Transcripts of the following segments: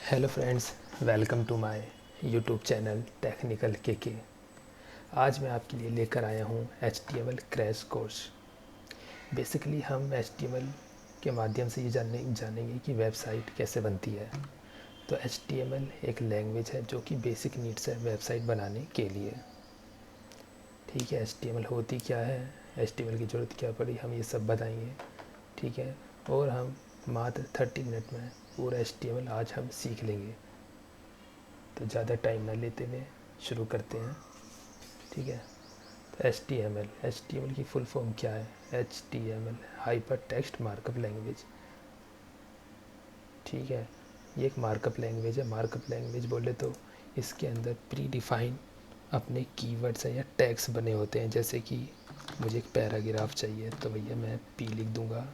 Hello friends, welcome to my YouTube channel technical के। आज मैं आपके लिए लेकर आया हूँ HTML क्रैश कोर्स। बेसिकली हम HTML के माध्यम से ये जानेंगे कि वेबसाइट कैसे बनती है। तो HTML एक लैंग्वेज है जो कि बेसिक नीड्स है वेबसाइट बनाने के लिए। ठीक है, HTML होती क्या है, HTML की ज़रूरत क्या पड़ी, हम ये सब बताएंगे। ठीक है, और हम मात्र 30 मिनट में पूरा HTML आज हम सीख लेंगे। तो ज़्यादा टाइम ना लेते हुए शुरू करते हैं। ठीक है, तो एच टी एम एल की फुल फॉर्म क्या है? HTML hyper text markup language. ठीक है, ये एक मार्कअप लैंग्वेज है। मार्कअप लैंग्वेज बोले तो इसके अंदर प्री डिफाइन अपने कीवर्ड्स हैं या टैग्स बने होते हैं। जैसे कि मुझे एक पैराग्राफ चाहिए तो भैया मैं पी लिख दूंगा।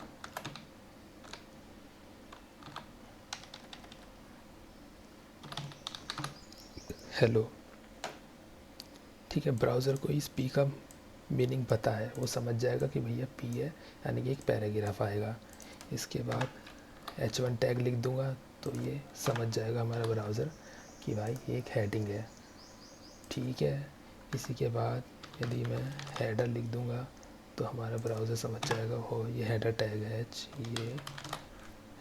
हेलो। ठीक है, ब्राउज़र को इस पी का मीनिंग पता है, वो समझ जाएगा कि भैया पी है, यानी कि एक पैराग्राफ आएगा। इसके बाद H1 टैग लिख दूंगा तो ये समझ जाएगा हमारा ब्राउज़र कि भाई ये एक हेडिंग है। ठीक है, इसी के बाद यदि मैं हेडर लिख दूंगा तो हमारा ब्राउज़र समझ जाएगा हो ये हेडर टैग है, ये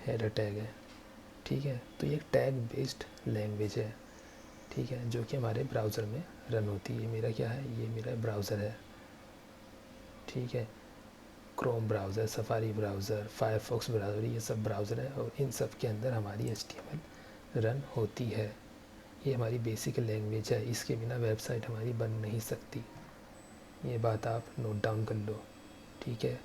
हेडर टैग है। ठीक है, तो ये एक टैग बेस्ड लैंग्वेज है। ठीक है, जो कि हमारे ब्राउज़र में रन होती है। मेरा क्या है, ये मेरा ब्राउज़र है। ठीक है, Chrome browser, safari browser, Firefox browser, ये सब ब्राउज़र है और इन सब के अंदर हमारी HTML रन होती है। ये हमारी बेसिक लैंग्वेज है, इसके बिना वेबसाइट हमारी बन नहीं सकती। ये बात आप नोट डाउन कर लो। ठीक है,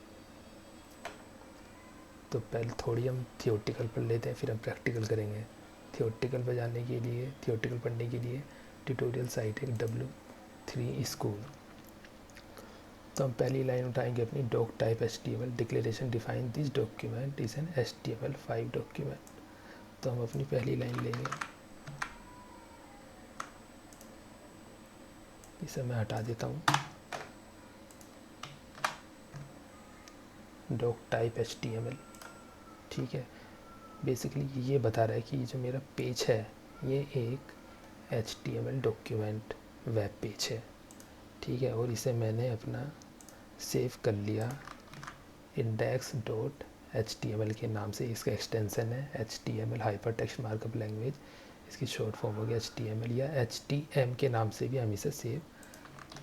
तो पहले थोड़ी हम थियोरटिकल पढ़ लेते हैं, फिर हम प्रैक्टिकल करेंगे। थियोरटिकल पर जाने के लिए, थियोरटिकल पढ़ने के लिए ट्यूटोरियल साइट है W3 स्कूल। तो हम पहली लाइन उठाएंगे अपनी doc type HTML declaration define this document is an HTML5 document. तो हम अपनी पहली लाइन लेंगे, इसे मैं हटा देता हूँ। Doc type HTML। ठीक है, बेसिकली ये बता रहा है कि ये जो मेरा पेज है ये एक HTML डॉक्यूमेंट वेब पेज है। ठीक है, और इसे मैंने अपना सेव कर लिया index.html के नाम से। इसका एक्सटेंसन है HTML hyper text markup language. इसकी शॉर्ट फॉर्म हो गया HTML, या HTM के नाम से भी हम इसे सेव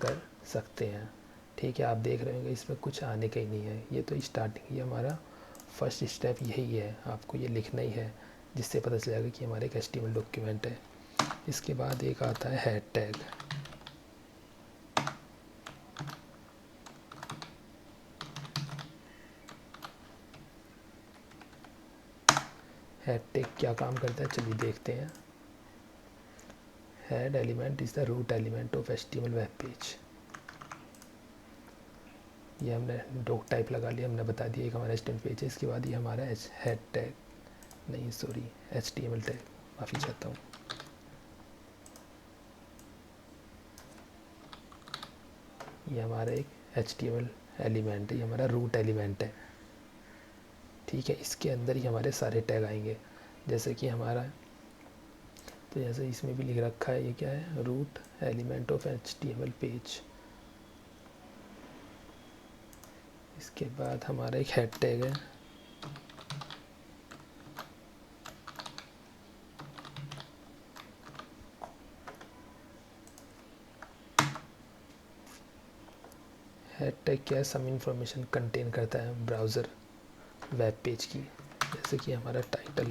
कर सकते हैं। ठीक है, आप देख रहे होंगे इसमें कुछ आने का ही नहीं है, ये तो स्टार्टिंग, ये हमारा फर्स्ट स्टेप यही है। आपको ये लिखना ही है जिससे पता चलेगा कि हमारे एक HTML डॉक्यूमेंट है। इसके बाद एक आता है हेड टैग। हेड टैग क्या काम करता है, चलिए देखते हैं। Head element is the root element of HTML web page. ये हमने डॉक टाइप लगा लिया, हमने बता दिया एक हमारा HTML पेज है। इसके बाद ये हमारा हेड टैग, नहीं सॉरी HTML टैग, माफ़ी चाहता हूँ। ये हमारा एक HTML एलिमेंट है, ये हमारा रूट एलिमेंट है। ठीक है, इसके अंदर ही हमारे सारे टैग आएंगे। जैसे कि हमारा, तो जैसे इसमें भी लिख रखा है, ये क्या है, root element of HTML page. इसके बाद हमारा एक हेड टैग है। हेड टैग क्या है, सम इंफॉर्मेशन कंटेन करता है ब्राउज़र वेब पेज की। जैसे कि हमारा टाइटल,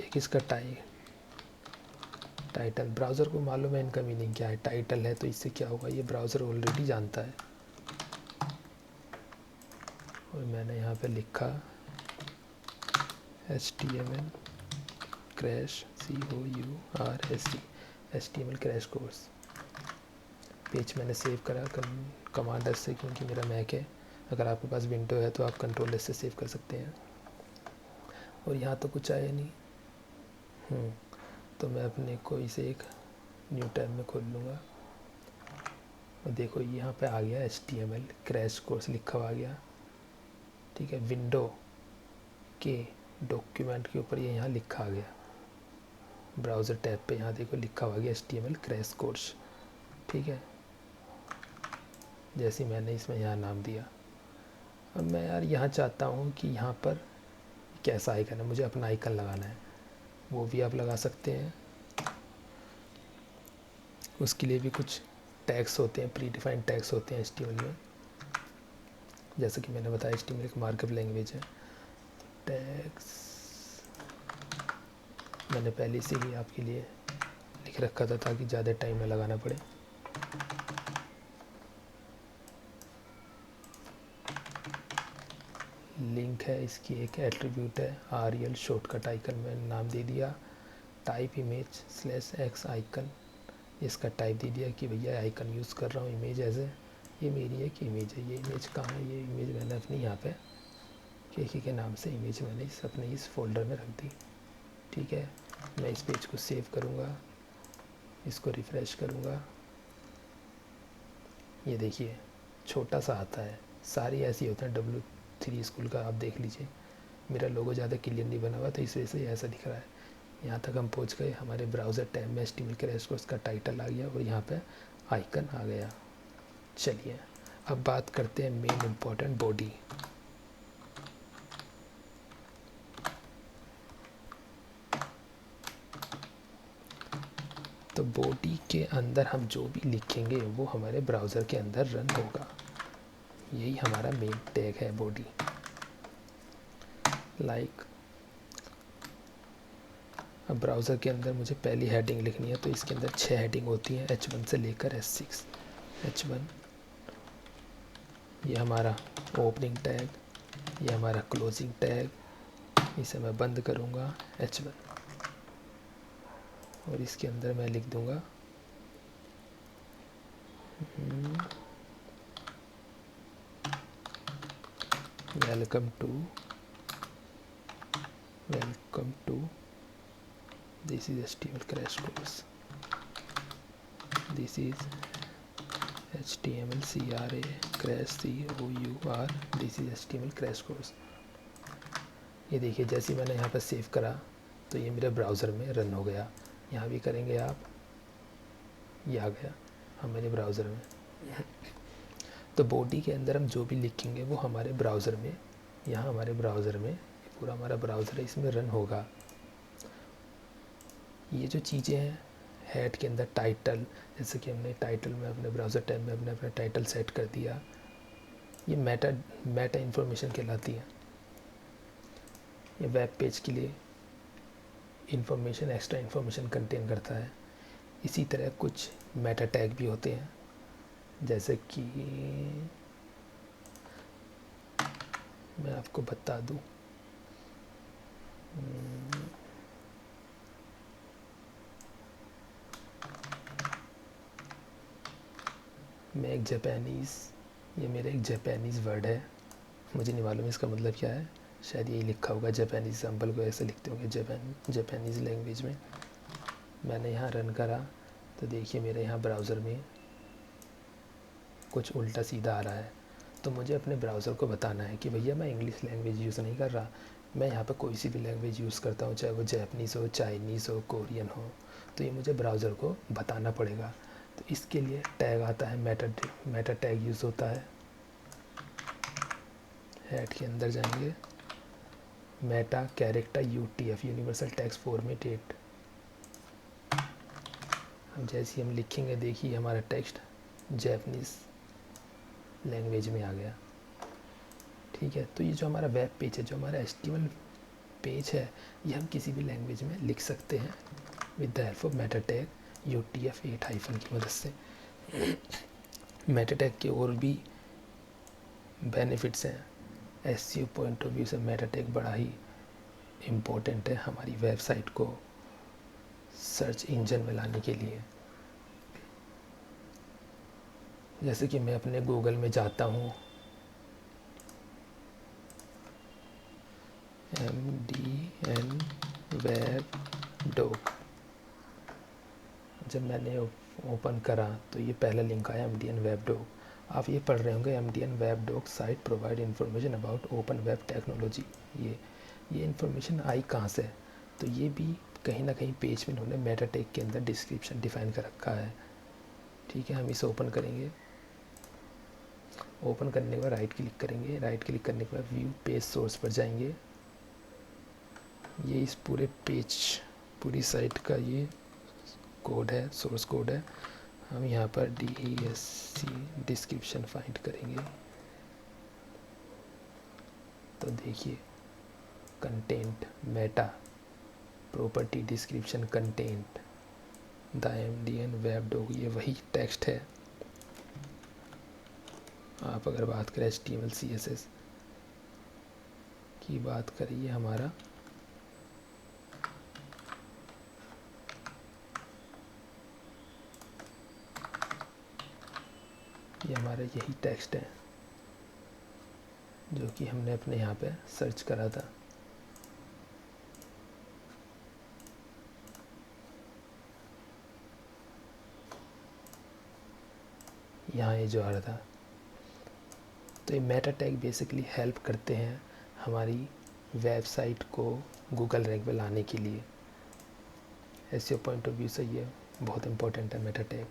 ये किसका टाइटल, ब्राउज़र को मालूम है इनका मीनिंग क्या है। टाइटल है तो इससे क्या होगा, ये ब्राउज़र ऑलरेडी जानता है। और मैंने यहाँ पे लिखा HTML crash COURSE, HTML crash course. Page मैंने सेव करा कमांड एस से, क्योंकि मेरा मैक है। अगर आपके पास विंडो है तो आप कंट्रोल एस से सेव कर सकते हैं। और यहाँ तो कुछ आया नहीं। तो मैं अपने को इसे एक न्यू टैब में खोल लूँगा और देखो यहाँ पे आ गया HTML क्रैश कोर्स लिखा हुआ आ गया। ठीक है, विंडो के डॉक्यूमेंट के ऊपर ये यहाँ लिखा आ गया। ब्राउज़र टैब पे यहाँ देखो लिखा हुआ गया HTML क्रैश कोर्स, ठीक है, जैसे मैंने इसमें यहाँ नाम दिया। अब मैं यार यहाँ चाहता हूँ कि यहाँ पर कैसा आइकन है, मुझे अपना आइकन लगाना है, वो भी आप लगा सकते हैं। उसके लिए भी कुछ टैग्स होते हैं, प्री डिफाइंड टैग्स होते हैं HTML में, जैसे कि मैंने बताया HTML एक मार्कअप लैंग्वेज है। टैग्स मैंने पहले से ही आपके लिए लिख रखा था ताकि ज़्यादा टाइम ना लगाना पड़े। लिंक है, इसकी एक एट्रीब्यूट है REL शॉर्टकट आइकन, मैंने नाम दे दिया। टाइप इमेज /x आइकन, इसका टाइप दे दिया कि भैया आइकन यूज़ कर रहा हूँ इमेज एज ए, ये मेरी एक इमेज है। ये इमेज कहाँ है, ये इमेज मैंने अपनी यहाँ पे केके के नाम से इमेज मैंने अपने इस फोल्डर में रख दी, ठीक है। मैं इस पेज को सेव करूँगा, इसको रिफ़्रेश करूँगा, ये देखिए छोटा सा आता है, सारी ऐसी होते हैं W3 स्कूल का, आप देख लीजिए। मेरा लोगो ज़्यादा क्लियर नहीं बना हुआ तो इस वजह से ऐसा दिख रहा है। यहाँ तक हम पहुँच गए, हमारे ब्राउज़र टैब में HTML क्रैश कोर्स का टाइटल आ गया और यहाँ पे आइकन आ गया। चलिए अब बात करते हैं मेन इम्पोर्टेंट बॉडी। तो बॉडी के अंदर हम जो भी लिखेंगे वो हमारे ब्राउज़र के अंदर रन होगा, यही हमारा मेन टैग है बॉडी। लाइक अब ब्राउज़र के अंदर मुझे पहली हेडिंग लिखनी है, तो इसके अंदर 6 हेडिंग होती हैं H1 से लेकर H6। H1 ये हमारा ओपनिंग टैग, ये हमारा क्लोजिंग टैग, इसे मैं बंद करूँगा H1, और इसके अंदर मैं लिख दूँगा welcome to this is HTML crash course, this is HTML crash COUR, this is HTML crash course. ये देखिए जैसे मैंने यहाँ पर सेव करा तो ये मेरे ब्राउज़र में रन हो गया। यहाँ भी करेंगे आप, ये आ गया हमारे ब्राउज़र में। तो बॉडी के अंदर हम जो भी लिखेंगे वो हमारे ब्राउज़र में, यहाँ हमारे ब्राउज़र में, ये पूरा हमारा ब्राउज़र है, इसमें रन होगा। ये जो चीज़ें हैं हेड के अंदर टाइटल, जैसे कि हमने टाइटल में अपने ब्राउज़र टैब में अपना टाइटल सेट कर दिया, ये मेटा इन्फॉर्मेशन कहलाती है। ये वेब पेज के लिए इंफॉर्मेशन, एक्स्ट्रा इन्फॉर्मेशन कंटेन करता है। इसी तरह कुछ मेटा टैग भी होते हैं, जैसे कि मैं आपको बता दूं, मैं एक ये मेरा एक जापानीज़ वर्ड है, मुझे नहीं मालूम इसका मतलब क्या है, शायद यही लिखा होगा जापानीज़, एग्जाम्पल को ऐसे लिखते होंगे जापानीज़ लैंग्वेज में। मैंने यहाँ रन करा तो देखिए मेरे यहाँ ब्राउज़र में कुछ उल्टा सीधा आ रहा है। तो मुझे अपने ब्राउज़र को बताना है कि भैया मैं इंग्लिश लैंग्वेज यूज़ नहीं कर रहा, मैं यहाँ पर कोई सी भी लैंग्वेज यूज़ करता हूँ, चाहे वो जापानीज़ हो, चाइनीज़ हो, कोरियन हो, तो ये मुझे ब्राउज़र को बताना पड़ेगा। तो इसके लिए टैग आता है, मेटा टैग यूज़ होता है। हेड के अंदर जाएंगे, Meta character UTF universal text format. हम जैसे हम लिखेंगे देखिए हमारा टेक्स्ट जापानीज़ लैंग्वेज में आ गया, ठीक है। तो ये जो हमारा वेब पेज है, जो हमारा HTML पेज है, ये हम किसी भी लैंग्वेज में लिख सकते हैं with the help of Meta tag UTF-8 hyphen की मदद से। मेटा टैग के और भी बेनिफिट्स हैं। SEO पॉइंट ऑफ व्यू से मेटा टैग बड़ा ही इम्पोर्टेंट है हमारी वेबसाइट को सर्च इंजन में लाने के लिए। जैसे कि मैं अपने गूगल में जाता हूँ, MDN वेब डॉक, जब मैंने ओपन करा तो ये पहला लिंक आया MDN वेब डॉक। आप ये पढ़ रहे होंगे MDN web doc site provide information about open web technology. ये इन्फॉर्मेशन आई कहाँ से, तो ये भी कहीं ना कहीं पेज में इन्होंने मेटा टैग के अंदर डिस्क्रिप्शन डिफाइन कर रखा है। ठीक है, हम इसे ओपन करेंगे। ओपन करने के बाद राइट क्लिक करेंगे। राइट क्लिक करने के बाद व्यू पेज सोर्स पर जाएंगे। ये इस पूरे पेज, पूरी साइट का ये कोड है, सोर्स कोड है। हम यहाँ पर DESC डिस्क्रिप्शन फाइंड करेंगे तो देखिए, content, Meta, property, description, content, the MDN web dog, ये वही टेक्स्ट है। आप अगर बात करें HTML CSS की बात करिए, हमारा ये हमारा यही टेक्स्ट है जो कि हमने अपने यहाँ पे सर्च करा था। यहाँ ये जो आ रहा था। तो ये मेटा टैग बेसिकली हेल्प करते हैं हमारी वेबसाइट को गूगल रैंक पे लाने के लिए। एसईओ पॉइंट ऑफ व्यू से ये बहुत इंपॉर्टेंट है Meta tag.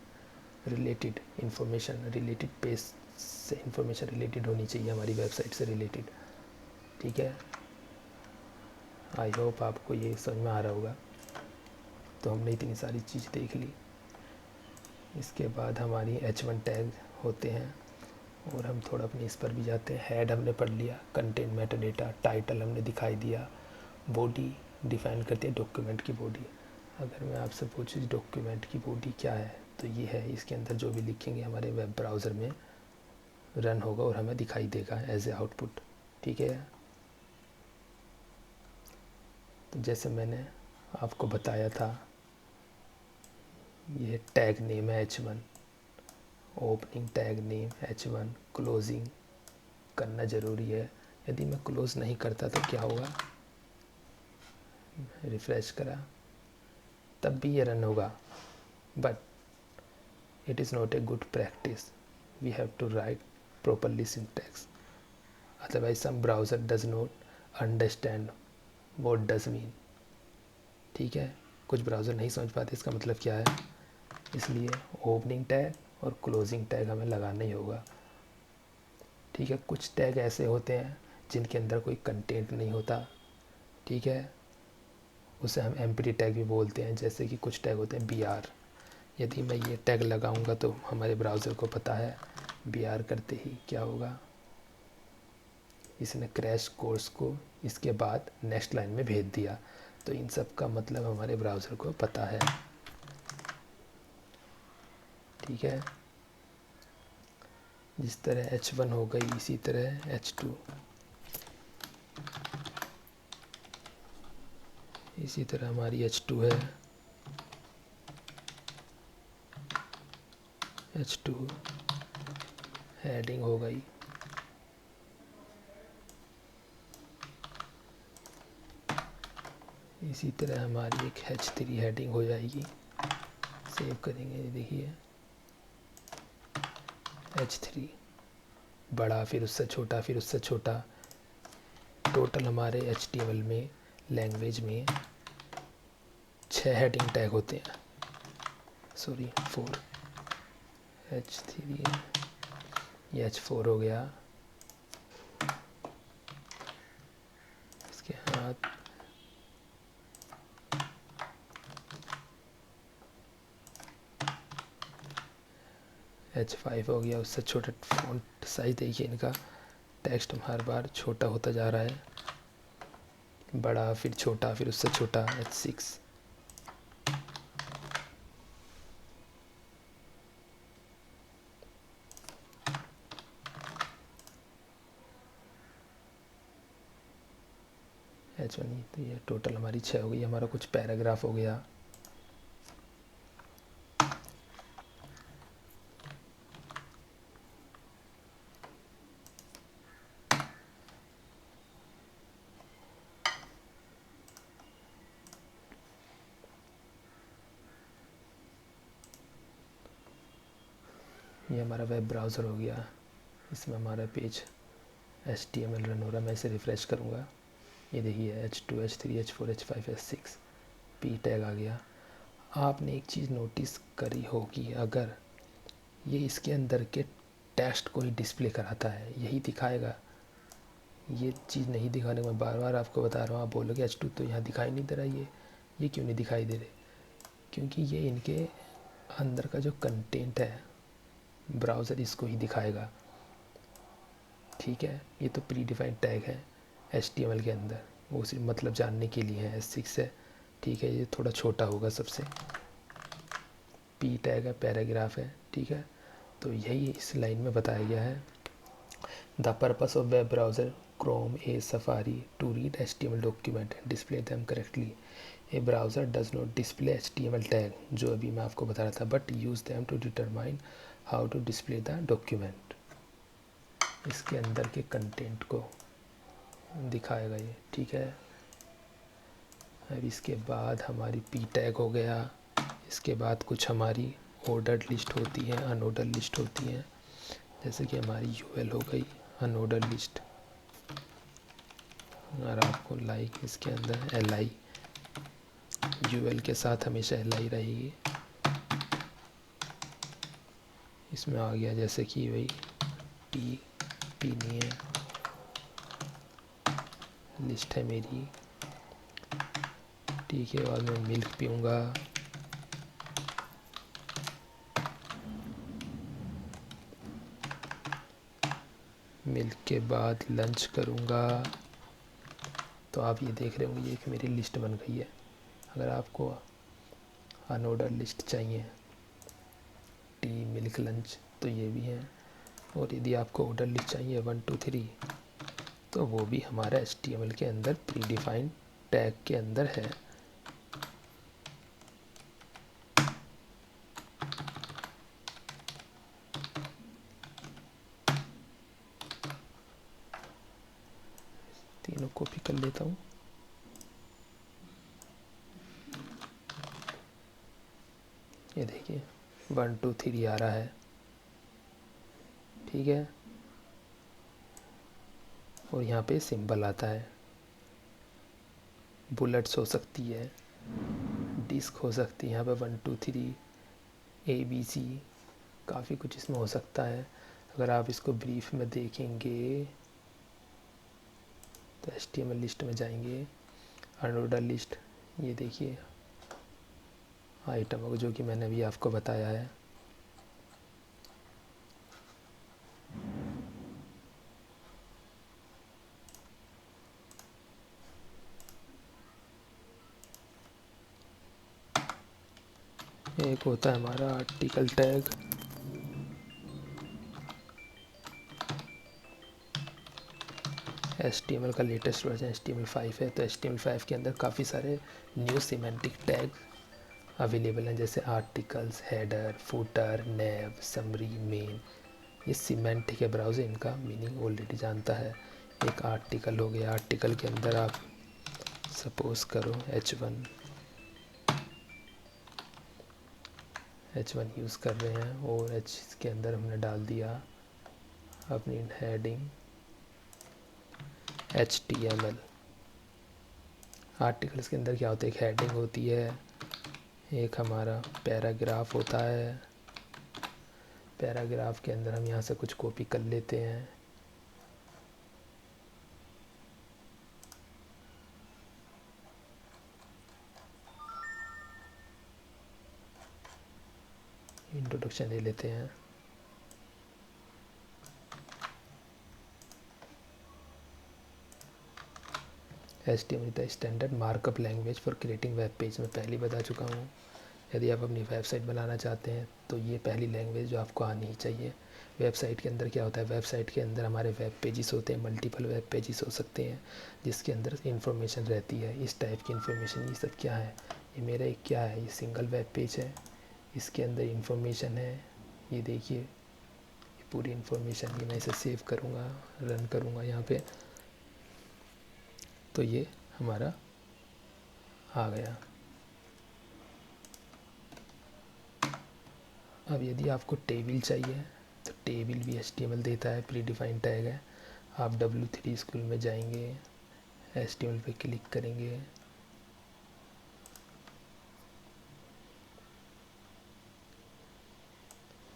Related information, related page से इंफॉर्मेशन रिलेटेड होनी चाहिए हमारी वेबसाइट से रिलेटेड। ठीक है, आई होप आपको ये समझ में आ रहा होगा। तो हमने इतनी सारी चीज़ देख ली। इसके बाद हमारी H1 टैग होते हैं और हम थोड़ा अपने इस पर भी जाते हैं। हेड हमने पढ़ लिया, कंटेंट, मेटा डेटा, टाइटल हमने दिखाई दिया, बॉडी डिफाइन करती है डॉक्यूमेंट की बॉडी। अगर मैं आपसे पूछूँ डॉक्यूमेंट की बॉडी क्या है, तो ये है, इसके अंदर जो भी लिखेंगे हमारे वेब ब्राउज़र में रन होगा और हमें दिखाई देगा एज ए आउटपुट। ठीक है, तो जैसे मैंने आपको बताया था, ये टैग नेम है H1, opening tag name H1, closing करना ज़रूरी है। यदि मैं क्लोज़ नहीं करता तो क्या होगा, रिफ़्रेश करा तब भी ये रन होगा, but it is not a good practice. We have to write properly syntax, otherwise some browser does not understand what does mean। ठीक है, कुछ ब्राउज़र नहीं समझ पाते इसका मतलब क्या है, इसलिए ओपनिंग टैग और क्लोजिंग टैग हमें लगाना ही होगा। ठीक है, कुछ टैग ऐसे होते हैं जिनके अंदर कोई कंटेंट नहीं होता। ठीक है, उसे हम एम्प्टी टैग भी बोलते हैं। जैसे कि कुछ टैग होते हैं BR, यदि मैं ये टैग लगाऊंगा तो हमारे ब्राउज़र को पता है BR करते ही क्या होगा, इसने क्रैश कोर्स को इसके बाद नेक्स्ट लाइन में भेज दिया। तो इन सब का मतलब हमारे ब्राउज़र को पता है। ठीक है, जिस तरह H1 हो गई, इसी तरह H2, इसी तरह हमारी H2 है। H2 हेडिंग हो गई। इसी तरह हमारी एक H3 हेडिंग हो जाएगी। सेव करेंगे, देखिए H3 बड़ा, फिर उससे छोटा, फिर उससे छोटा। टोटल हमारे HTML में, लैंग्वेज में 6 हेडिंग टैग होते हैं, सॉरी 4। H3, ये H4 हो गया। इसके हाथ H5 हो गया। उससे छोटा फॉन्ट साइज देखिए इनका, टेक्स्ट हर बार छोटा होता जा रहा है, बड़ा, फिर छोटा, फिर उससे छोटा। H6, H1। तो ये टोटल हमारी 6 हो गई। हमारा कुछ पैराग्राफ हो गया। ये हमारा वेब ब्राउज़र हो गया, इसमें हमारा पेज HTML रन हो रहा है। मैं इसे रिफ़्रेश करूँगा, ये देखिए H2, H3, H4, H5, H6 P tag आ गया। आपने एक चीज़ नोटिस करी होगी, अगर ये इसके अंदर के टेक्स्ट को ही डिस्प्ले कराता है, यही दिखाएगा, ये चीज़ नहीं दिखाने को मैं बार बार आपको बता रहा हूँ। आप बोलोगे H2 तो यहाँ दिखाई नहीं दे रहा, ये क्यों नहीं दिखाई दे रहे? क्योंकि ये इनके अंदर का जो कंटेंट है, ब्राउज़र इसको ही दिखाएगा। ठीक है, ये तो प्री डिफाइंड टैग है HTML के अंदर, वो सिर्फ मतलब जानने के लिए है, S6 है। ठीक है, ये थोड़ा छोटा होगा सबसे। पी टैग है, पैराग्राफ है। ठीक है, तो यही इस लाइन में बताया गया है। The purpose of web browser Chrome a Safari to read HTML document and display them correctly. A browser does not display HTML tag, जो अभी मैं आपको बता रहा था, but use them to determine how to display the document. इसके अंदर के कंटेंट को दिखाएगा ये। ठीक है, अब इसके बाद हमारी पी टैग हो गया। इसके बाद कुछ हमारी ऑर्डर्ड लिस्ट होती है, अनऑर्डर्ड लिस्ट होती है। जैसे कि हमारी यूएल हो गई अनऑर्डर्ड लिस्ट। अगर आपको लाइक इसके अंदर LI, यूएल के साथ हमेशा LI रहेगी। इसमें आ गया जैसे कि भाई टी नहीं है, लिस्ट है मेरी। टी के बाद मैं मिल्क पीऊँगा, मिल्क के बाद लंच करूँगा। तो आप ये देख रहे होंगे, ये एक मेरी लिस्ट बन गई है। अगर आपको अनऑर्डर लिस्ट चाहिए, टी मिल्क लंच, तो ये भी है। और यदि आपको ऑर्डर लिस्ट चाहिए 1 2 3, तो वो भी हमारा HTML के अंदर प्री डिफाइंड टैग के अंदर है। तीनों कॉपी कर लेता हूँ। ये देखिए 1 2 3 आ रहा है। ठीक है, और यहाँ पे सिंबल आता है, बुलेट्स हो सकती है, डिस्क हो सकती है। यहाँ पे 1 2 3 ABC, काफ़ी कुछ इसमें हो सकता है। अगर आप इसको ब्रीफ में देखेंगे तो HTML लिस्ट में जाएंगे, अनऑर्डर लिस्ट, ये देखिए आइटम जो कि मैंने अभी आपको बताया है। एक होता है हमारा आर्टिकल टैग, HTML का लेटेस्ट वर्जन HTML5 है। तो HTML5 के अंदर काफ़ी सारे न्यू सिमेंटिक टैग अवेलेबल हैं, जैसे आर्टिकल्स, हेडर, फुटर, नेव, समरी, मेन। ये सिमेंटिक है, ब्राउज़र इनका मीनिंग ऑलरेडी जानता है। एक आर्टिकल हो गया, आर्टिकल के अंदर आप सपोज करो H1 यूज़ कर रहे हैं, और H के अंदर हमने डाल दिया अपनी हेडिंग HTML। आर्टिकल्स के अंदर क्या होता है, एक हेडिंग होती है, एक हमारा पैराग्राफ होता है। पैराग्राफ के अंदर हम यहाँ से कुछ कॉपी कर लेते हैं। इंट्रोडक्शन ले लेते हैं। HTML the standard markup language for creating web page, मैं पहले बता चुका हूँ। यदि आप अपनी वेबसाइट बनाना चाहते हैं तो ये पहली लैंग्वेज जो आपको आनी ही चाहिए। वेबसाइट के अंदर क्या होता है, वेबसाइट के अंदर हमारे वेब पेजेस होते हैं, मल्टीपल वेब पेजेस हो सकते हैं, जिसके अंदर इंफॉर्मेशन रहती है, इस टाइप की इंफॉर्मेशन। ये सब क्या है, ये मेरा एक क्या है, ये सिंगल वेब पेज है, इसके अंदर इंफॉर्मेशन है। ये देखिए, ये पूरी इंफॉर्मेशन, ये मैं इसे सेव करूँगा, रन करूँगा यहाँ पे, तो ये हमारा आ गया। अब यदि आपको टेबल चाहिए तो टेबल भी HTML देता है, प्री डिफाइंड टैग है। आप W3 स्कूल में जाएंगे, HTML पे क्लिक करेंगे,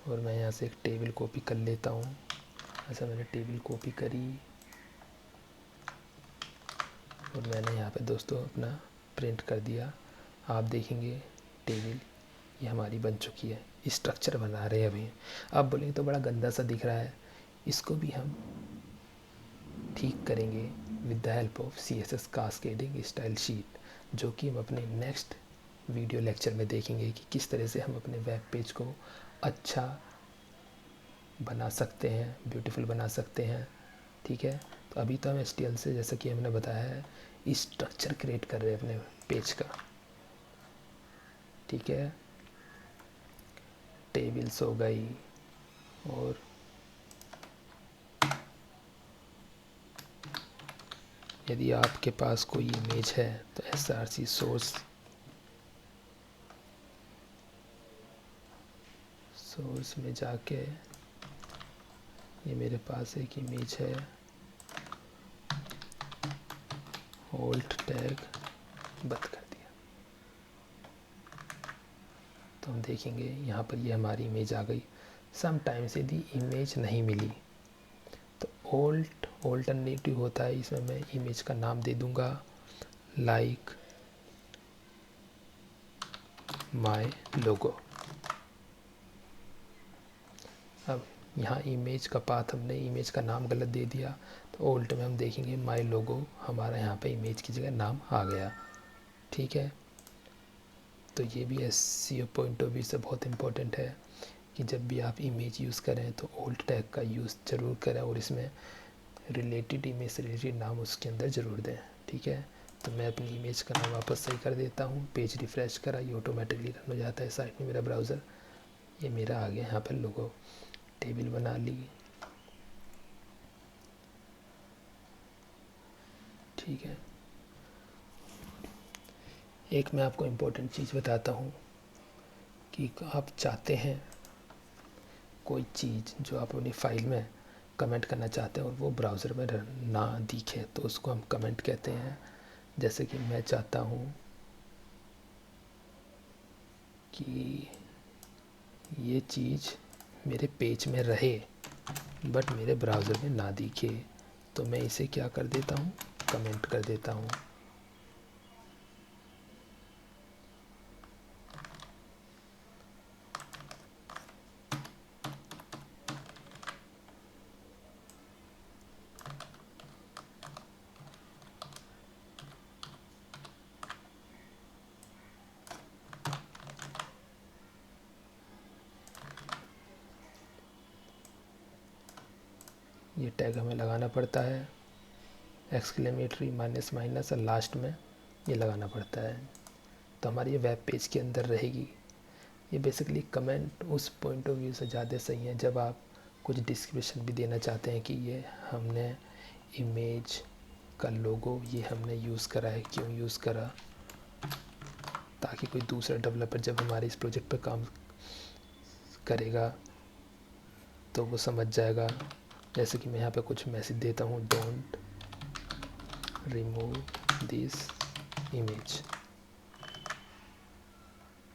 और मैं यहाँ से एक टेबल कॉपी कर लेता हूँ। ऐसा मैंने टेबल कॉपी करी और मैंने यहाँ पे दोस्तों अपना प्रिंट कर दिया। आप देखेंगे टेबल ये हमारी बन चुकी है। स्ट्रक्चर बना रहे हैं अभी। आप बोलेंगे तो बड़ा गंदा सा दिख रहा है, इसको भी हम ठीक करेंगे with the help of CSS cascading style sheet, जो कि हम अपने नेक्स्ट वीडियो लेक्चर में देखेंगे कि किस तरह से हम अपने वेब पेज को अच्छा बना सकते हैं, ब्यूटीफुल बना सकते हैं। ठीक है, तो अभी तो हम HTML से, जैसा कि हमने बताया है, स्ट्रक्चर क्रिएट कर रहे हैं अपने पेज का। ठीक है, टेबल्स हो गई और यदि आपके पास कोई इमेज है तो src सोर्स में जाके, ये मेरे पास एक इमेज है, ऑल्ट टैग बंद कर दिया। तो हम देखेंगे यहाँ पर ये हमारी इमेज आ गई। समटाइम्स यदि इमेज नहीं मिली तो ऑल्टरनेटिव होता है, इसमें मैं इमेज का नाम दे दूँगा लाइक माय लोगो। अब यहाँ इमेज का पाथ, हमने इमेज का नाम गलत दे दिया, तो ऑल्ट में हम देखेंगे माय लोगो, हमारा यहाँ पे इमेज की जगह नाम आ गया। ठीक है, तो ये भी SEO पॉइंट ऑफ व्यू से बहुत इम्पोर्टेंट है कि जब भी आप इमेज यूज़ करें तो ऑल्ट टैग का यूज़ ज़रूर करें और इसमें रिलेटेड इमेज से रिलेटेड नाम उसके अंदर ज़रूर दें। ठीक है, तो मैं अपनी इमेज का नाम वापस सही कर देता हूँ। पेज रिफ़्रेश करा, ये ऑटोमेटिकली रन हो जाता है साइट में मेरा ब्राउज़र। ये मेरा आ गया यहाँ पर लोगो। टेबल बना ली। ठीक है, एक मैं आपको इम्पोर्टेंट चीज़ बताता हूँ कि आप चाहते हैं कोई चीज़ जो आप अपनी फ़ाइल में कमेंट करना चाहते हैं और वो ब्राउज़र में ना दिखे, तो उसको हम कमेंट कहते हैं। जैसे कि मैं चाहता हूँ कि ये चीज़ मेरे पेज में रहे बट मेरे ब्राउज़र में ना दिखे, तो मैं इसे क्या कर देता हूँ, कमेंट कर देता हूँ। ये टैग हमें लगाना पड़ता है, एक्सक्लेमेटरी माइनस माइनस, और लास्ट में ये लगाना पड़ता है, तो हमारी ये वेब पेज के अंदर रहेगी। ये बेसिकली कमेंट उस पॉइंट ऑफ व्यू से ज़्यादा सही है जब आप कुछ डिस्क्रिप्शन भी देना चाहते हैं कि ये हमने इमेज का लोगो ये हमने यूज़ करा है, क्यों यूज़ करा, ताकि कोई दूसरा डेवलपर जब हमारे इस प्रोजेक्ट पर काम करेगा तो वो समझ जाएगा। जैसे कि मैं यहाँ पे कुछ मैसेज देता हूँ, डोंट रिमूव दिस इमेज,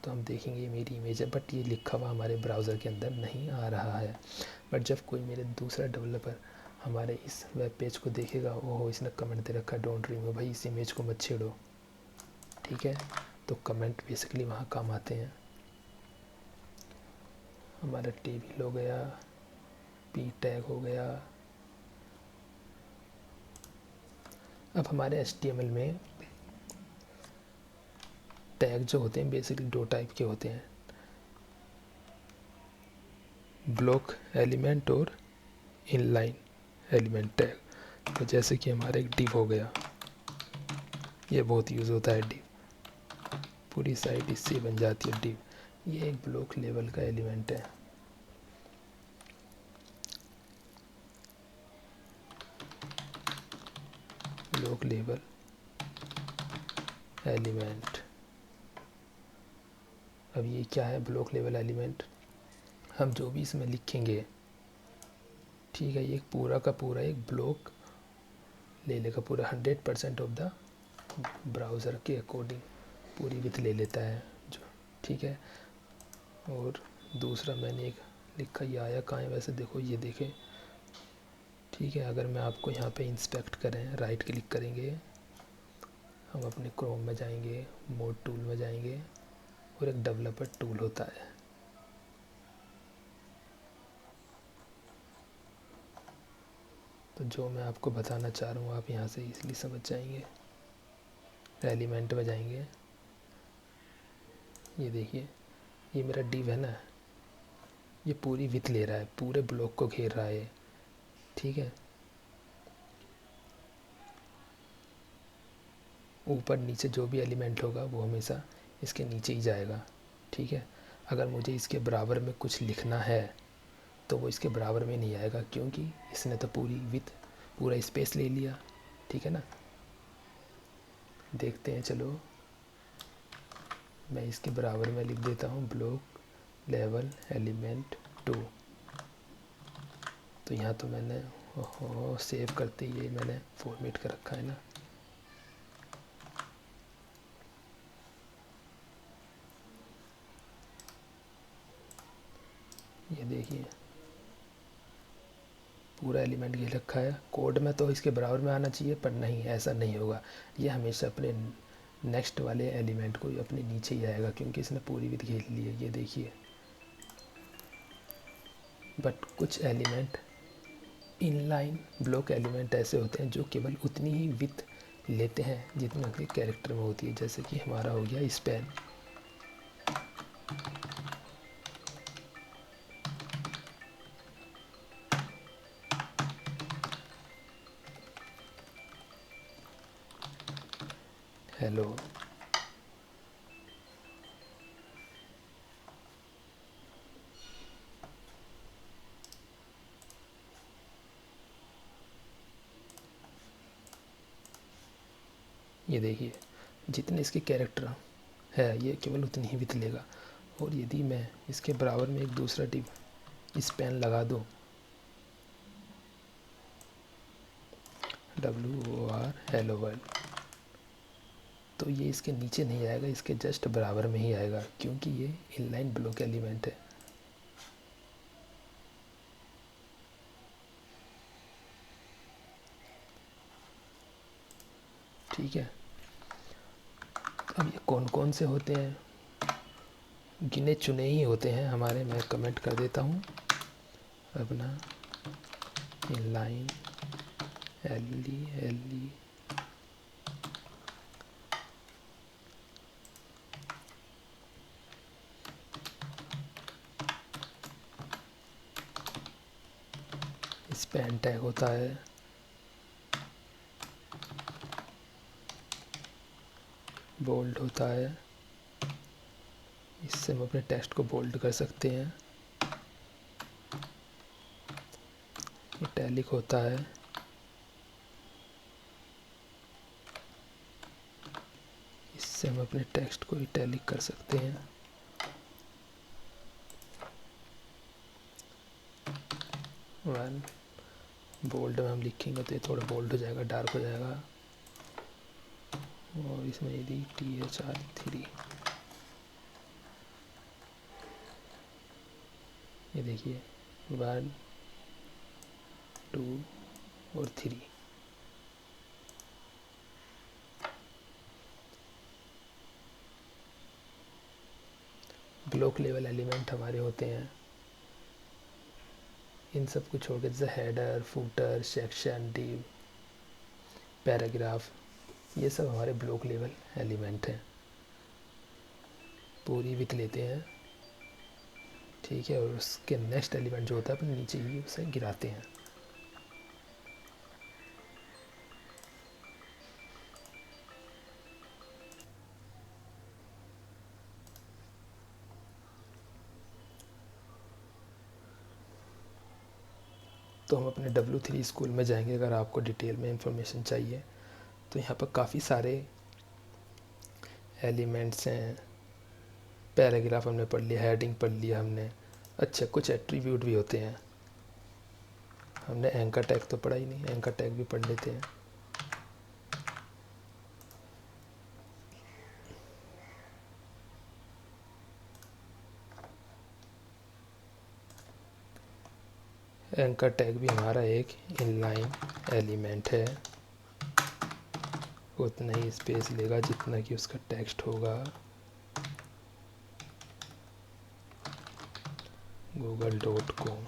तो हम देखेंगे ये मेरी इमेज है बट ये लिखा हुआ हमारे ब्राउज़र के अंदर नहीं आ रहा है। बट जब कोई मेरे दूसरा डेवलपर हमारे इस वेब पेज को देखेगा, ओहो इसने कमेंट दे रखा है डोंट रिमूव, भाई इस इमेज को मत छेड़ो। ठीक है, तो कमेंट बेसिकली वहाँ काम आते हैं। हमारा टेबल हो गया, पी टैग हो गया। अब हमारे HTML में टैग जो होते हैं बेसिकली दो टाइप के होते हैं, ब्लॉक एलिमेंट और इनलाइन एलिमेंट टैग। तो जैसे कि हमारा एक डिव हो गया, ये बहुत यूज़ होता है डिव, पूरी साइट इससे बन जाती है डिव। ये एक ब्लॉक लेवल का एलिमेंट है। ब्लॉक लेवल एलिमेंट, अब ये क्या है ब्लॉक लेवल एलिमेंट, हम जो भी इसमें लिखेंगे, ठीक है, ये पूरा का पूरा एक ब्लॉक ले लेगा, पूरा 100% ऑफ द ब्राउज़र के अकॉर्डिंग पूरी विथ ले लेता है जो। ठीक है, और दूसरा मैंने एक लिखा ये आया कहाँ है वैसे, देखो ये देखें। ठीक है, अगर मैं आपको यहाँ पे इंस्पेक्ट करें, राइट क्लिक करेंगे, हम अपने क्रोम में जाएंगे, मोड टूल में जाएंगे और एक डेवलपर टूल होता है। तो जो मैं आपको बताना चाह रहा हूँ आप यहाँ से इसलिए समझ जाएंगे। एलिमेंट में जाएंगे, ये देखिए ये मेरा डिव है ना, ये पूरी विथ ले रहा है, पूरे ब्लॉक को घेर रहा है। ठीक है, ऊपर नीचे जो भी एलिमेंट होगा वो हमेशा इसके नीचे ही जाएगा। ठीक है, अगर मुझे इसके बराबर में कुछ लिखना है तो वो इसके बराबर में नहीं आएगा, क्योंकि इसने तो पूरी विथ पूरा स्पेस ले लिया। ठीक है ना, देखते हैं, चलो मैं इसके बराबर में लिख देता हूँ ब्लॉक लेवल एलिमेंट 2। तो यहाँ तो मैंने सेव करते ही मैंने फॉर्मेट कर रखा है ना। ये देखिए पूरा एलिमेंट घेर रखा है। कोड में तो इसके बराबर में आना चाहिए, पर नहीं, ऐसा नहीं होगा। ये हमेशा अपने नेक्स्ट वाले एलिमेंट को अपने नीचे ही आएगा, क्योंकि इसने पूरी विथ घेर ली है। ये देखिए, बट कुछ एलिमेंट इनलाइन ब्लॉक एलिमेंट ऐसे होते हैं जो केवल उतनी ही विथ लेते हैं जितना कि कैरेक्टर में होती है, जैसे कि हमारा हो गया स्पैन। हेलो, ये देखिए जितने इसके कैरेक्टर है ये केवल उतनी ही विथ लेगा। और यदि मैं इसके बराबर में एक दूसरा डिव स्पैन लगा दूँ, WOR हेलो वर्ल्ड, तो ये इसके नीचे नहीं आएगा, इसके जस्ट बराबर में ही आएगा, क्योंकि ये इनलाइन ब्लॉक एलिमेंट है। ठीक है, अब ये कौन कौन से होते हैं, गिने चुने ही होते हैं हमारे। मैं कमेंट कर देता हूँ अपना इनलाइन LE स्पैन टैग होता है, बोल्ड होता है, इससे हम अपने टेक्स्ट को बोल्ड कर सकते हैं। इटैलिक होता है, इससे हम अपने टेक्स्ट को इटैलिक कर सकते हैं। वन बोल्ड में हम लिखेंगे तो ये थोड़ा बोल्ड हो जाएगा, डार्क हो जाएगा। और इसमें यदि THR3, ये देखिए 1 2 और 3। ब्लॉक लेवल एलिमेंट हमारे होते हैं, इन सब को छोड़ के, जैसे header, footer, section, div, paragraph, ये सब हमारे ब्लॉक लेवल एलिमेंट हैं, पूरी विथ लेते हैं। ठीक है, और उसके नेक्स्ट एलिमेंट जो होता है अपने नीचे ही उसे गिराते हैं। तो हम अपने W3 स्कूल में जाएंगे, अगर आपको डिटेल में इंफॉर्मेशन चाहिए तो यहाँ पर काफ़ी सारे एलिमेंट्स हैं। पैराग्राफ हमने पढ़ लिया, हेडिंग पढ़ लिया हमने। अच्छा, कुछ एट्रीब्यूट भी होते हैं, हमने एंकर टैग तो पढ़ा ही नहीं, एंकर टैग भी पढ़ लेते हैं। एंकर टैग भी हमारा एक इनलाइन एलिमेंट है, उतना ही स्पेस लेगा जितना कि उसका टेक्स्ट होगा। google.com,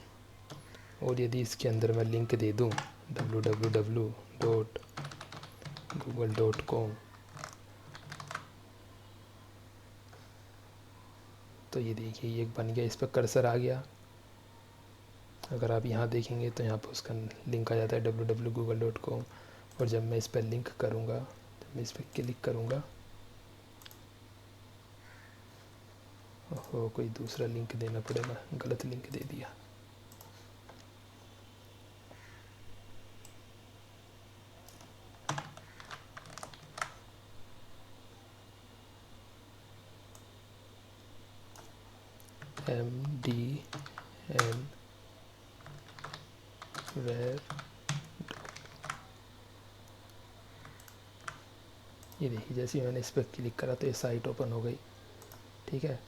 और यदि इसके अंदर मैं लिंक दे दूं www.google.com, तो ये देखिए ये बन गया, इस पर कर्सर आ गया। अगर आप यहाँ देखेंगे तो यहाँ पर उसका लिंक आ जाता है www.google.com, और जब मैं इस पर लिंक करूँगा, जब मैं इस पर क्लिक करूँगा, ओहो कोई दूसरा लिंक देना पड़ेगा, गलत लिंक दे दिया। MDN where, ये देखिए जैसे ही मैंने इस पर क्लिक करा तो ये साइट ओपन हो गई। ठीक है,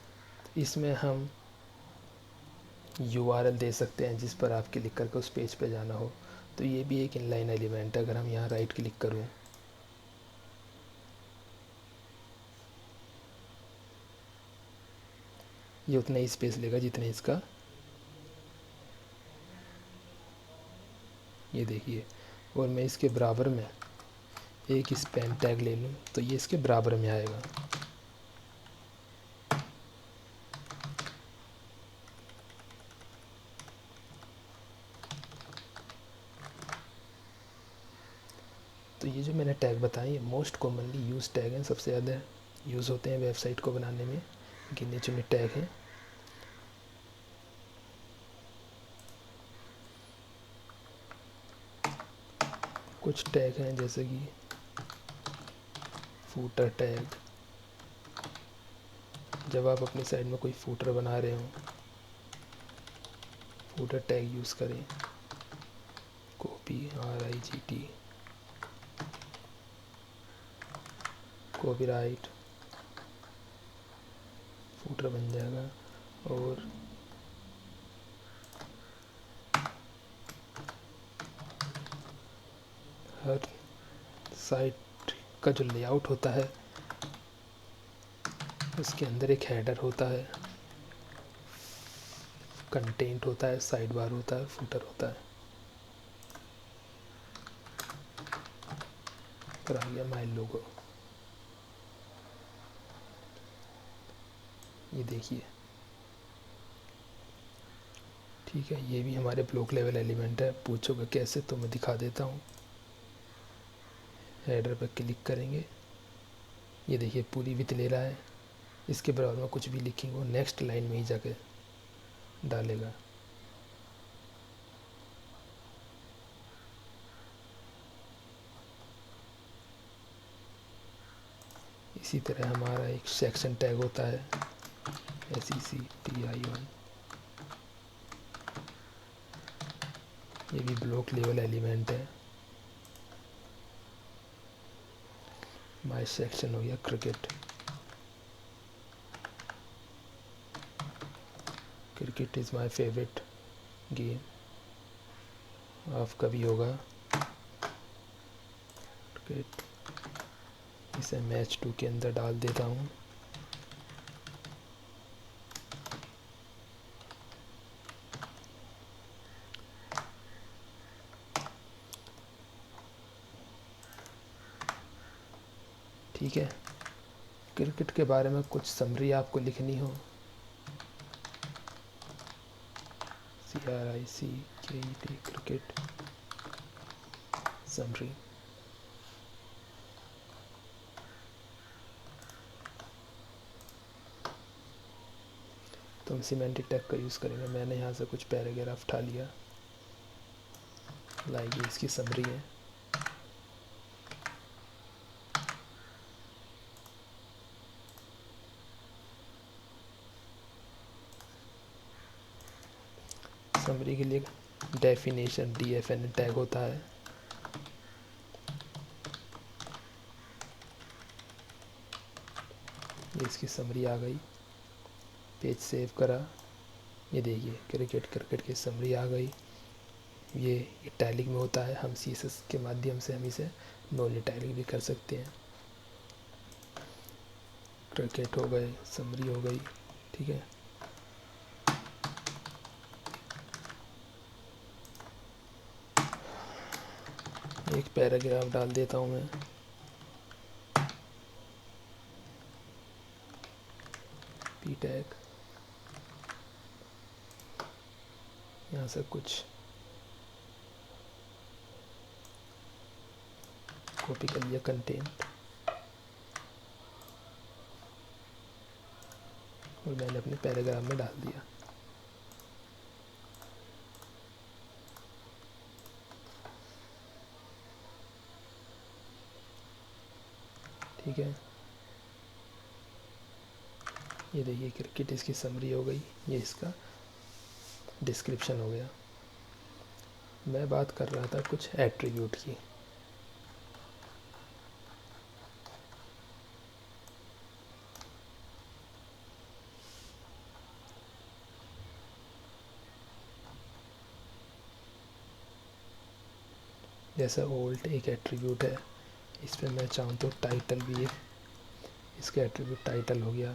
इसमें हम URL दे सकते हैं जिस पर आप क्लिक करके उस पेज पे जाना हो, तो ये भी एक इनलाइन एलिमेंट है। अगर हम यहाँ राइट क्लिक करूँ, ये उतना ही स्पेस लेगा जितना इसका, ये देखिए, और मैं इसके बराबर में एक स्पैन टैग ले लूँ तो ये इसके बराबर में आएगा। तो ये जो मैंने टैग बताए ये मोस्ट कॉमनली यूज टैग हैं, सबसे ज़्यादा यूज़ होते हैं वेबसाइट को बनाने में, गिने चुने टैग हैं। कुछ टैग हैं जैसे कि फूटर टैग, जब आप अपनी साइट में कोई फूटर बना रहे हो, फूटर टैग यूज़ करें। कॉपी RIGT, कॉपीराइट, फूटर बन जाएगा। और हर साइट का जो लेआउट होता है उसके अंदर एक हेडर होता है, कंटेंट होता है, साइड बार होता है, फूटर होता है। पर आ गया माय लोगो, ये देखिए। ठीक है, ये भी हमारे ब्लॉक लेवल एलिमेंट है। पूछोगे कैसे, तो मैं दिखा देता हूँ। हेडर पर क्लिक करेंगे, ये देखिए पूरी विथ ले रहा है। इसके बराबर में कुछ भी लिखेंगे वो नेक्स्ट लाइन में ही जाके डालेगा। इसी तरह हमारा एक सेक्शन टैग होता है SECTION, ये भी ब्लॉक लेवल एलिमेंट है। माय सेक्शन हो गया cricket, cricket is my favourite game, आपका भी होगा क्रिकेट। इसे मैच 2 के अंदर डाल देता हूँ। ठीक है, क्रिकेट के बारे में कुछ समरी आपको लिखनी हो, CRICKET क्रिकेट समरी। तो हम सिमेंटिक टैग का यूज़ करेंगे। मैंने यहाँ से कुछ पैराग्राफ उठा लिया, लाइक ये इसकी समरी है। समरी के लिए डेफिनेशन DFN टैग होता है। ये इसकी समरी आ गई, पेज सेव करा, ये देखिए क्रिकेट की समरी आ गई। ये इटैलिक में होता है, हम CSS के माध्यम से हम इसे नॉन इटैलिक भी कर सकते हैं। ब्रैकेट हो गए, समरी हो गई, ठीक है। एक पैराग्राफ डाल देता हूँ मैं। पी टैग, यहाँ से कुछ कॉपी कर लिया कंटेंट, और मैंने अपने पैराग्राफ में डाल दिया। ठीक है, ये देखिए क्रिकेट इसकी समरी हो गई, ये इसका डिस्क्रिप्शन हो गया। मैं बात कर रहा था कुछ एट्रीब्यूट की। जैसा ओल्ड एक एट्रीब्यूट है, इस पर मैं चाहूँ तो टाइटल भी है, इसका एट्रीब्यूट टाइटल हो गया।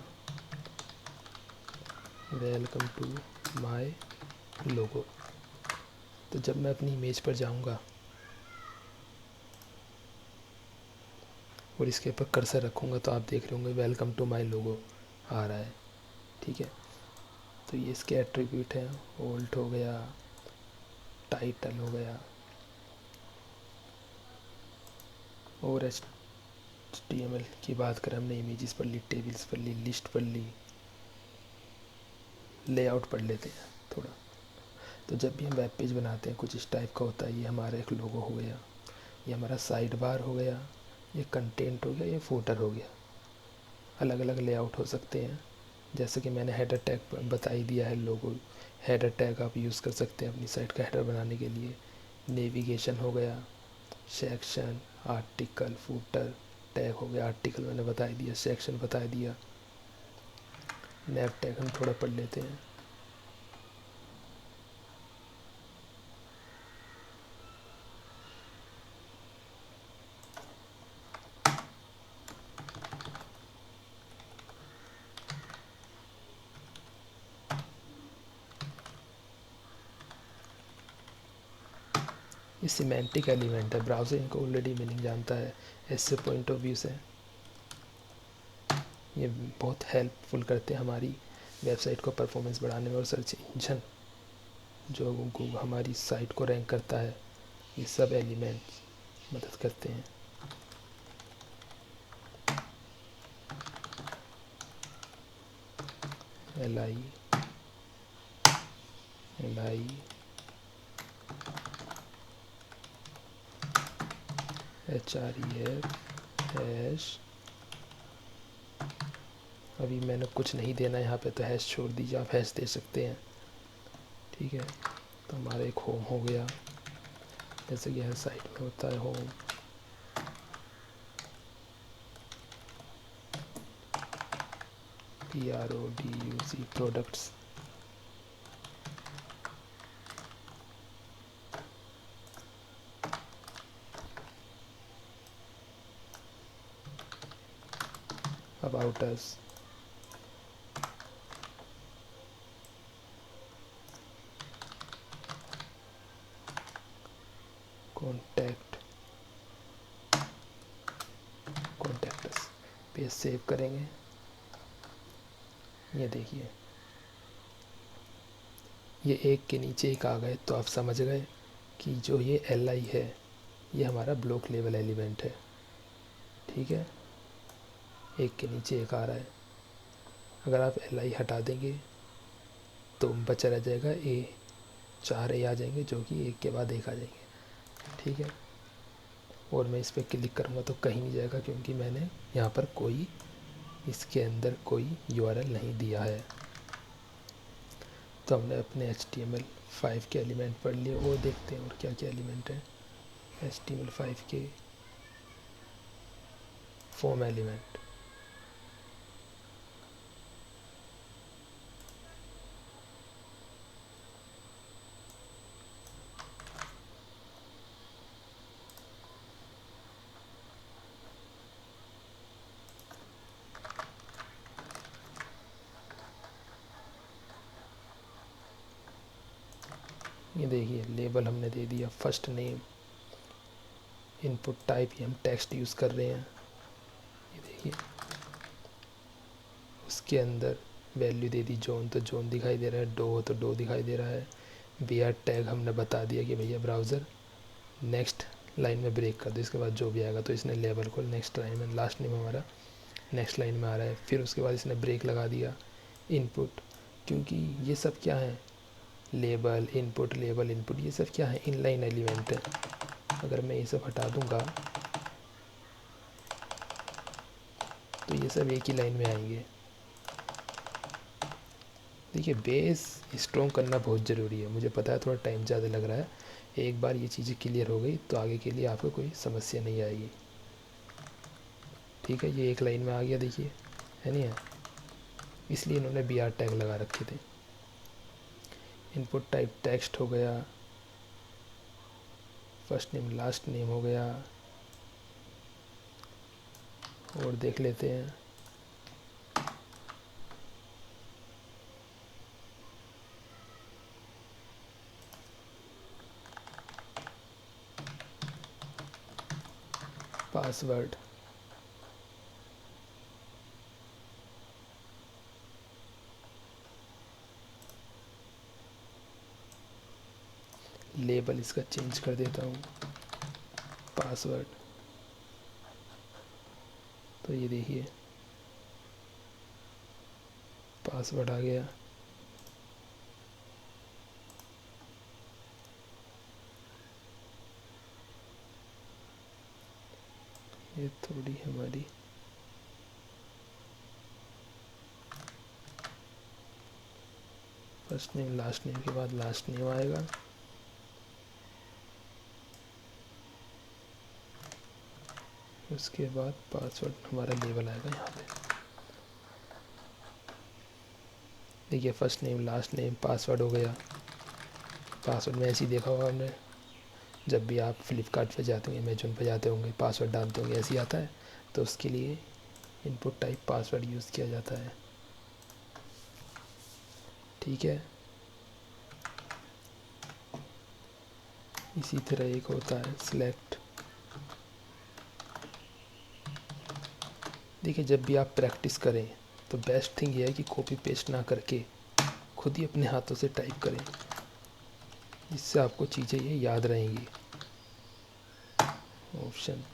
वेलकम टू माय लोगो। तो जब मैं अपनी इमेज पर जाऊंगा और इसके ऊपर कर्सर रखूँगा तो आप देख रहे होंगे वेलकम टू माय लोगो आ रहा है, ठीक है। तो ये इसके एट्रीब्यूट हैं, ओल्ड हो गया, टाइटल हो गया, और HTML की बात करें, हमने इमेजेस पढ़ ली, टेबल्स पढ़ ली, लिस्ट पढ़ ली, लेआउट पढ़ लेते हैं थोड़ा। तो जब भी हम वेब पेज बनाते हैं कुछ इस टाइप का होता है। ये हमारा एक लोगो हो गया, ये हमारा साइड बार हो गया, ये कंटेंट हो गया, ये फूटर हो गया। अलग अलग लेआउट हो सकते हैं, जैसे कि मैंने हेडर टैग बता ही दिया है। लोगो हेडर टैग आप यूज़ कर सकते हैं अपनी साइट का हेडर बनाने के लिए। नेविगेशन हो गया, सेक्शन, आर्टिकल, फूटर, टैग हो गया। आर्टिकल मैंने बता ही दिया, सेक्शन बता दिया। नैव टैग हम थोड़ा पढ़ लेते हैं। ये सिमेंटिक एलिमेंट है, ब्राउज़र इनको ऑलरेडी मीनिंग जानता है ऐसे पॉइंट ऑफ व्यू से। ये बहुत हेल्पफुल करते हैं हमारी वेबसाइट को परफॉर्मेंस बढ़ाने में, और सर्च इंजन जो हमारी साइट को रैंक करता है, ये सब एलिमेंट्स मदद करते हैं। LI, href, hash. अभी मैंने कुछ नहीं देना यहाँ पे, तो हैश छोड़ दीजिए, आप हैश दे सकते हैं, ठीक है। तो हमारा एक होम हो गया, जैसे कि हर साइट में होता है home. PRODUC, products. About us, contact us. Page save करेंगे, ये देखिए ये एक के नीचे एक आ गए, तो आप समझ गए कि जो ये LI है ये हमारा ब्लॉक लेवल एलिमेंट है, ठीक है। एक के नीचे एक आ रहा है। अगर आप LI हटा देंगे तो बचा रह जाएगा A, 4 A आ जाएंगे जो कि एक के बाद एक आ जाएंगे, ठीक है। और मैं इस पर क्लिक करूँगा तो कहीं नहीं जाएगा, क्योंकि मैंने यहाँ पर कोई इसके अंदर कोई URL नहीं दिया है। तो हमने अपने HTML5 के एलिमेंट पढ़ लिए, और देखते हैं और क्या क्या एलिमेंट है HTML5 के। फॉर्म एलिमेंट, ये देखिए लेबल हमने दे दिया फर्स्ट नेम, इनपुट टाइप ये हम टेक्स्ट यूज़ कर रहे हैं, ये देखिए उसके अंदर वैल्यू दे दी जॉन, तो जॉन दिखाई दे रहा है, डो तो डो दिखाई दे रहा है। br टैग हमने बता दिया कि भैया ब्राउज़र नेक्स्ट लाइन में ब्रेक कर दो, इसके बाद जो भी आएगा, तो इसने लेबल को नेक्स्ट लाइन में, लास्ट नेम हमारा नेक्स्ट लाइन में आ रहा है। फिर उसके बाद इसने ब्रेक लगा दिया इनपुट, क्योंकि ये सब क्या है, लेबल इनपुट लेबल इनपुट, ये सब क्या है, इनलाइन एलिमेंट है। अगर मैं ये सब हटा दूंगा तो ये सब एक ही लाइन में आएंगे। देखिए बेस स्ट्रॉन्ग करना बहुत ज़रूरी है, मुझे पता है थोड़ा टाइम ज़्यादा लग रहा है, एक बार ये चीज़ें क्लियर हो गई तो आगे के लिए आपको कोई समस्या नहीं आएगी। ठीक है, ये एक लाइन में आ गया देखिए, है नहीं है, इसलिए इन्होंने br टैग लगा रखे थे। इनपुट टाइप टेक्स्ट हो गया, फर्स्ट नेम लास्ट नेम हो गया, और देख लेते हैं पासवर्ड, लेबल इसका चेंज कर देता हूँ, पासवर्ड, तो ये देखिए पासवर्ड आ गया। ये थोड़ी हमारी फर्स्ट नेम लास्ट नेम के बाद लास्ट नेम आएगा, उसके बाद पासवर्ड हमारा लेबल आएगा यहाँ पे। देखिए first name last name password हो गया। पासवर्ड में ऐसे ही देखा होगा हमने, जब भी आप फ्लिपकार्ट पे जाते होंगे, अमेजोन पे जाते होंगे, पासवर्ड डालते होंगे, ऐसे ही आता है, तो उसके लिए इनपुट टाइप पासवर्ड यूज़ किया जाता है। ठीक है, इसी तरह एक होता है सिलेक्ट। देखिए जब भी आप प्रैक्टिस करें तो बेस्ट थिंग ये है कि कॉपी पेस्ट ना करके खुद ही अपने हाथों से टाइप करें, इससे आपको चीज़ें ये याद रहेंगी। ऑप्शन,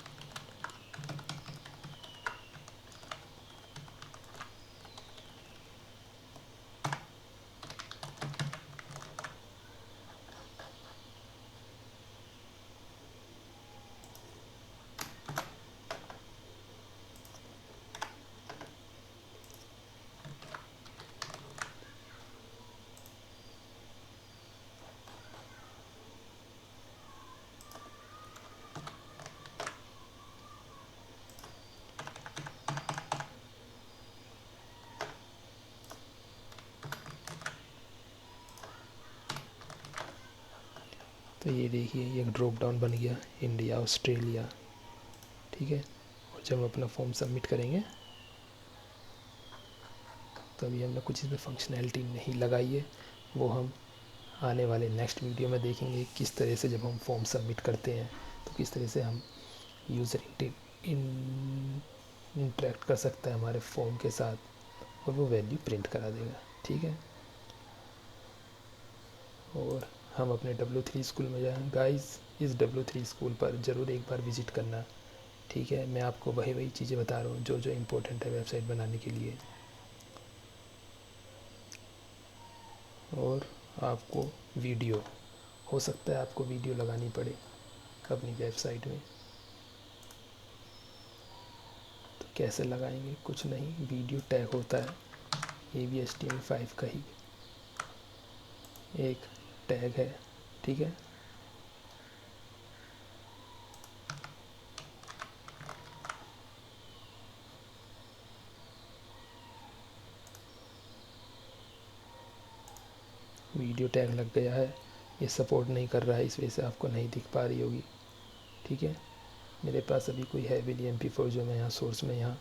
तो ये देखिए ये एक ड्रॉप डाउन बन गया, इंडिया ऑस्ट्रेलिया। ठीक है, और जब हम अपना फॉर्म सबमिट करेंगे तो अभी हमने कुछ इसमें फंक्शनैलिटी नहीं लगाई है, वो हम आने वाले नेक्स्ट वीडियो में देखेंगे किस तरह से जब हम फॉर्म सबमिट करते हैं तो किस तरह से हम यूज़र इंटरेक्ट कर सकता है हमारे फॉर्म के साथ, और वो वैल्यू प्रिंट करा देगा। ठीक है, और हम अपने W3 स्कूल में जाएँ गाइस, इस W3 स्कूल पर ज़रूर एक बार विज़िट करना। ठीक है, मैं आपको वही वही चीज़ें बता रहा हूँ जो जो इम्पोर्टेंट है वेबसाइट बनाने के लिए। और आपको वीडियो, हो सकता है आपको वीडियो लगानी पड़े अपनी वेबसाइट में, तो कैसे लगाएंगे, कुछ नहीं, वीडियो टैग होता है, ये भी HTML5 का ही एक टैग है। ठीक है, वीडियो टैग लग गया है, ये सपोर्ट नहीं कर रहा है, इस वजह से आपको नहीं दिख पा रही होगी। ठीक है, मेरे पास अभी कोई है भी नहीं MP4 जो मैं यहाँ सोर्स में, यहाँ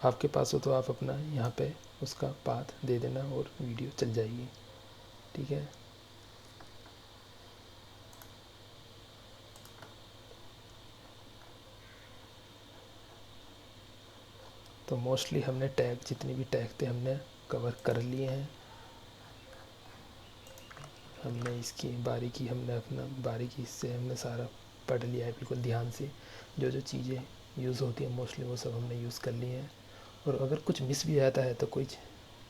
आपके पास हो तो आप अपना यहाँ पे उसका पाथ दे देना और वीडियो चल जाएगी। ठीक है, तो मोस्टली हमने टैग, जितने भी टैग थे हमने कवर कर लिए हैं। हमने इसकी बारीकी, हमने अपना बारीकी से हमने सारा पढ़ लिया है बिल्कुल ध्यान से। जो जो चीज़ें यूज़ होती हैं मोस्टली वो सब हमने यूज़ कर लिए हैं। और अगर कुछ मिस भी जाता है तो कोई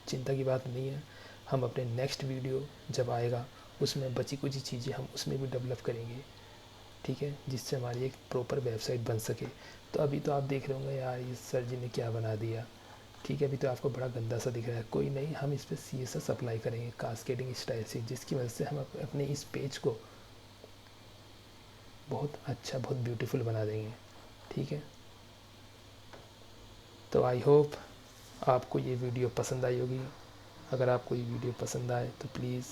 चिंता की बात नहीं है, हम अपने नेक्स्ट वीडियो जब आएगा उसमें बची कुछ चीज़ें हम उसमें भी डेवलप करेंगे, ठीक है, जिससे हमारी एक प्रॉपर वेबसाइट बन सके। तो अभी तो आप देख रहे होंगे यार ये सर जी ने क्या बना दिया, ठीक है, अभी तो आपको बड़ा गंदा सा दिख रहा है, कोई नहीं, हम इस पर CSS अप्लाई करेंगे कास्केडिंग स्टाइल से, जिसकी वजह से हम अपने इस पेज को बहुत अच्छा, बहुत ब्यूटीफुल बना देंगे, ठीक है। तो आई होप आपको ये वीडियो पसंद आई होगी। अगर आपको ये वीडियो पसंद आए तो प्लीज़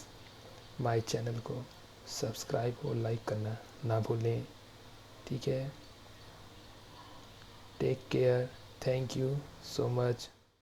माय चैनल को सब्सक्राइब और लाइक करना ना भूलें, ठीक है। Take care, thank you so much.